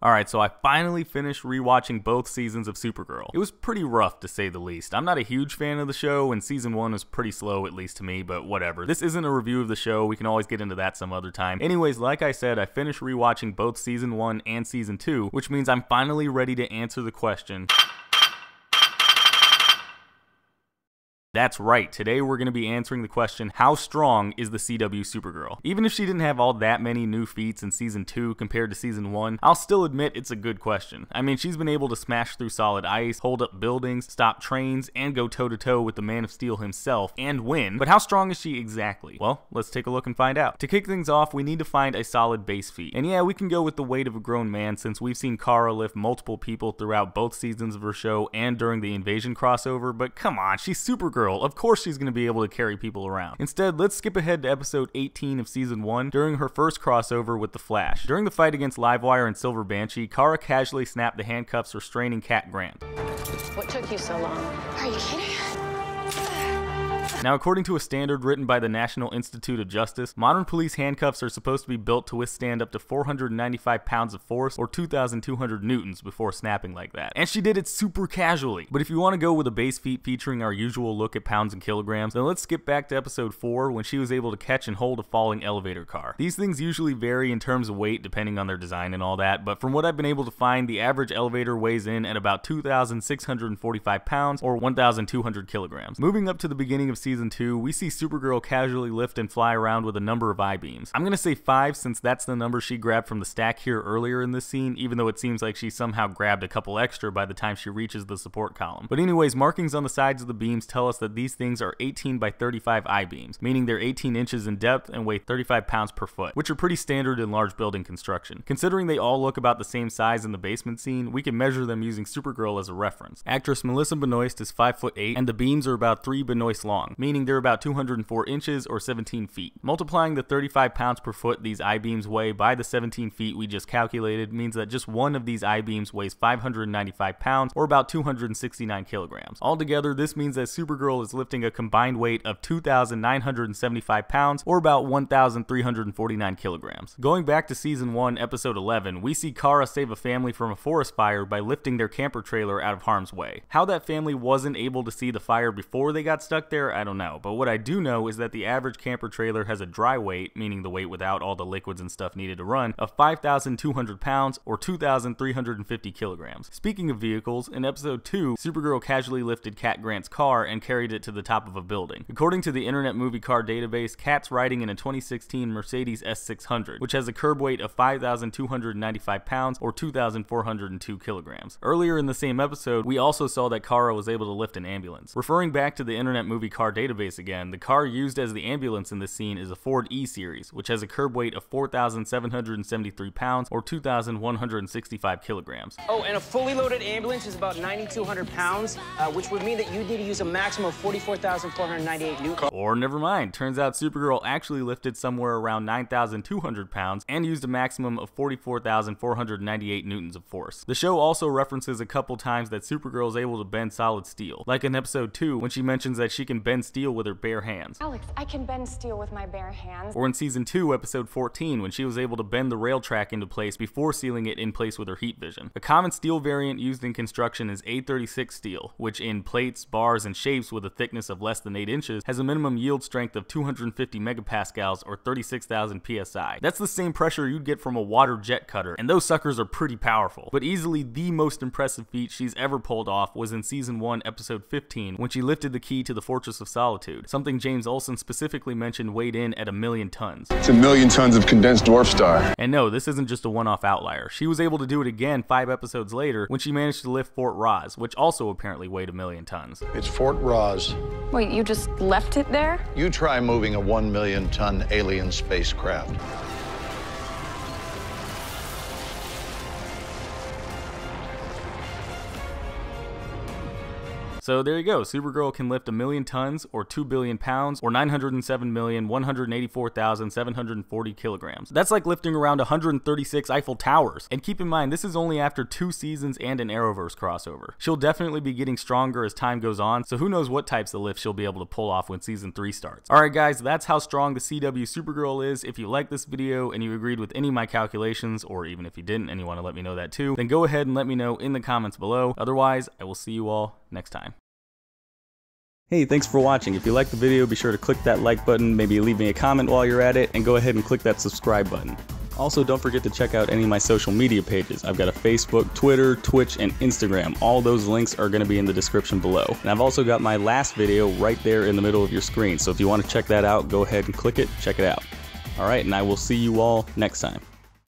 Alright, so I finally finished rewatching both seasons of Supergirl. It was pretty rough to say the least. I'm not a huge fan of the show, and season 1 was pretty slow, at least to me, but whatever. This isn't a review of the show, we can always get into that some other time. Anyways, like I said, I finished rewatching both season 1 and season 2, which means I'm finally ready to answer the question. That's right, today we're going to be answering the question, how strong is the CW Supergirl? Even if she didn't have all that many new feats in season 2 compared to season 1, I'll still admit it's a good question. I mean, she's been able to smash through solid ice, hold up buildings, stop trains, and go toe-to-toe with the Man of Steel himself, and win. But how strong is she exactly? Well, let's take a look and find out. To kick things off, we need to find a solid base feat. And yeah, we can go with the weight of a grown man since we've seen Kara lift multiple people throughout both seasons of her show and during the Invasion crossover, but come on, she's Supergirl. Of course she's going to be able to carry people around. Instead, let's skip ahead to episode 18 of season 1 during her first crossover with the Flash. During the fight against Livewire and Silver Banshee, Kara casually snapped the handcuffs restraining Cat Grant. What took you so long? Are you kidding? Now, according to a standard written by the National Institute of Justice, modern police handcuffs are supposed to be built to withstand up to 495 pounds of force or 2,200 newtons before snapping like that. And she did it super casually. But if you want to go with a base feat featuring our usual look at pounds and kilograms, then let's skip back to episode 4 when she was able to catch and hold a falling elevator car. These things usually vary in terms of weight depending on their design and all that, but from what I've been able to find, the average elevator weighs in at about 2,645 pounds or 1,200 kilograms. Moving up to the beginning of season 2, we see Supergirl casually lift and fly around with a number of I-beams. I'm gonna say 5 since that's the number she grabbed from the stack here earlier in this scene, even though it seems like she somehow grabbed a couple extra by the time she reaches the support column. But anyways, markings on the sides of the beams tell us that these things are 18 by 35 I-beams, meaning they're 18 inches in depth and weigh 35 pounds per foot, which are pretty standard in large building construction. Considering they all look about the same size in the basement scene, we can measure them using Supergirl as a reference. Actress Melissa Benoist is 5'8", and the beams are about 3 Benoist long, meaning they're about 204 inches or 17 feet. Multiplying the 35 pounds per foot these I-beams weigh by the 17 feet we just calculated means that just one of these I-beams weighs 595 pounds or about 269 kilograms. Altogether, this means that Supergirl is lifting a combined weight of 2,975 pounds or about 1,349 kilograms. Going back to season 1, episode 11, we see Kara save a family from a forest fire by lifting their camper trailer out of harm's way. How that family wasn't able to see the fire before they got stuck there, I don't know, but what I do know is that the average camper trailer has a dry weight, meaning the weight without all the liquids and stuff needed to run, of 5,200 pounds or 2,350 kilograms. Speaking of vehicles, in episode 2, Supergirl casually lifted Cat Grant's car and carried it to the top of a building. According to the Internet Movie Car database, Cat's riding in a 2016 Mercedes S600, which has a curb weight of 5,295 pounds or 2,402 kilograms. Earlier in the same episode, we also saw that Kara was able to lift an ambulance. Referring back to the Internet Movie Car database again, the car used as the ambulance in this scene is a Ford E-Series, which has a curb weight of 4,773 pounds or 2,165 kilograms. Oh, and a fully loaded ambulance is about 9,200 pounds, which would mean that you need to use a maximum of 44,498 newtons. Or never mind, turns out Supergirl actually lifted somewhere around 9,200 pounds and used a maximum of 44,498 newtons of force. The show also references a couple times that Supergirl is able to bend solid steel, like in episode 2 when she mentions that she can bend steel with her bare hands. Alex, I can bend steel with my bare hands. Or in season 2, episode 14, when she was able to bend the rail track into place before sealing it in place with her heat vision. A common steel variant used in construction is A36 steel, which in plates, bars, and shapes with a thickness of less than 8 inches has a minimum yield strength of 250 megapascals or 36,000 psi. That's the same pressure you'd get from a water jet cutter, and those suckers are pretty powerful. But easily the most impressive feat she's ever pulled off was in season 1, episode 15, when she lifted the key to the Fortress of Solitude, something James Olsen specifically mentioned weighed in at 1,000,000 tons. It's 1,000,000 tons of condensed dwarf star. And no, this isn't just a one-off outlier. She was able to do it again 5 episodes later when she managed to lift Fort Ross, which also apparently weighed 1,000,000 tons. It's Fort Ross. Wait, you just left it there? You try moving a 1,000,000-ton alien spacecraft. So there you go, Supergirl can lift 1 million tons, or 2 billion pounds, or 907,184,740 kilograms. That's like lifting around 136 Eiffel Towers. And keep in mind, this is only after 2 seasons and an Arrowverse crossover. She'll definitely be getting stronger as time goes on, so who knows what types of lifts she'll be able to pull off when season 3 starts. Alright guys, that's how strong the CW Supergirl is. If you like this video and you agreed with any of my calculations, or even if you didn't and you want to let me know that too, then go ahead and let me know in the comments below. Otherwise, I will see you all next time. Hey, thanks for watching. If you liked the video, be sure to click that like button, maybe leave me a comment while you're at it, and go ahead and click that subscribe button. Also, don't forget to check out any of my social media pages. I've got a Facebook, Twitter, Twitch, and Instagram. All those links are going to be in the description below. And I've also got my last video right there in the middle of your screen. So if you want to check that out, go ahead and click it, check it out. Alright, and I will see you all next time.